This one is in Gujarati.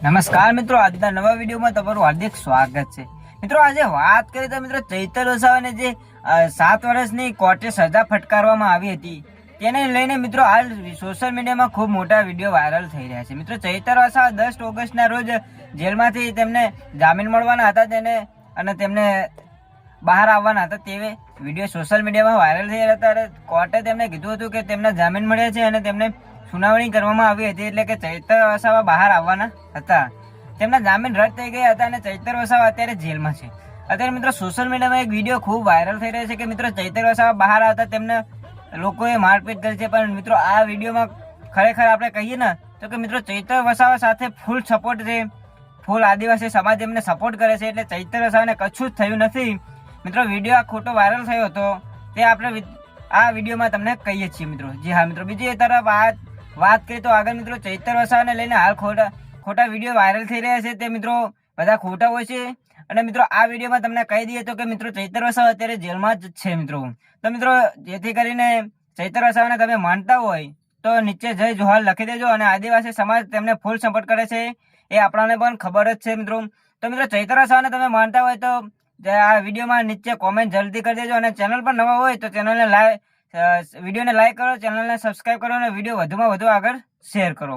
નમસ્કાર મિત્રો, આજના નવા વિડીયોમાં તમારું હાર્દિક સ્વાગત છે. મિત્રો આજે વાત કરીએ તો મિત્રો ચૈતર વસાવાને જે 7 વર્ષની કોર્ટે સજા ફટકારવામાં આવી હતી તેને લઈને મિત્રો હાલ સોશિયલ મીડિયામાં ખૂબ મોટા વિડીયો વાયરલ થઈ રહ્યા છે. મિત્રો ચૈતર વસાવા 10 ઓગસ્ટના રોજ જેલમાંથી તેમને જામીન મળવાના હતા અને તેમને બહાર આવવાના હતા. તે વિડીયો સોશિયલ મીડિયામાં વાયરલ થઈ રહ્યા હતા. કોર્ટે તેમને કીધું હતું કે તેમને જામીન મળ્યા છે અને તેમને સુનાવણી કરવામાં આવી હતી, એટલે કે ચૈતર વસાવા બહાર આવવાના હતા. તેમના જામીન રદ થઈ ગયા હતા અને ચૈતર વસાવા અત્યારે જેલમાં છે. અત્યારે મિત્રો સોશિયલ મીડિયામાં એક વિડીયો ખૂબ વાયરલ થઈ રહ્યો છે કે મિત્રો ચૈતર વસાવા બહાર આવતા તેમને લોકોએ મારપીટ કરી છે. પણ મિત્રો આ વિડીયોમાં ખરેખર આપણે કહીએ ને તો કે મિત્રો ચૈતર વસાવા સાથે ફૂલ સપોર્ટ છે, ફૂલ આદિવાસી સમાજ એમને સપોર્ટ કરે છે, એટલે ચૈતર વસાવાને કશું જ થયું નથી. મિત્રો વિડીયો આ ખોટો વાયરલ થયો હતો તે આપણે આ વિડીયોમાં તમને કહીએ છીએ મિત્રો. જી હા મિત્રો, બીજી તરફ વાત કરીએ તો આગળ મિત્રો ચૈતર વસાવાને લઈને હાલ ખોટા વિડીયો વાયરલ થઈ રહ્યા છે તે મિત્રો બધા ખોટા હોય છે. અને મિત્રો આ વિડીયોમાં તમને કહી દઈએ તો કે મિત્રો ચૈતર વસાવા અત્યારે જેલમાં જ છે મિત્રો. તો મિત્રો જેથી કરીને ચૈતર વસાવાને તમે માનતા હોય તો નીચે જય જોહાર લખી દેજો. અને આદિવાસી સમાજ તેમને ફૂલ સપોર્ટ કરે છે એ આપણાને પણ ખબર જ છે મિત્રો. તો મિત્રો ચૈતર વસાવાને તમે માનતા હોય તો આ વિડીયોમાં નીચે કોમેન્ટ જલ્દી કરી દેજો. અને ચેનલ પર નવા હોય તો ચેનલને વિડીયોને લાઈક કરો, ચેનલને સબસ્ક્રાઈબ કરો અને વિડીયો વધુમાં વધુ આગળ શેર કરો.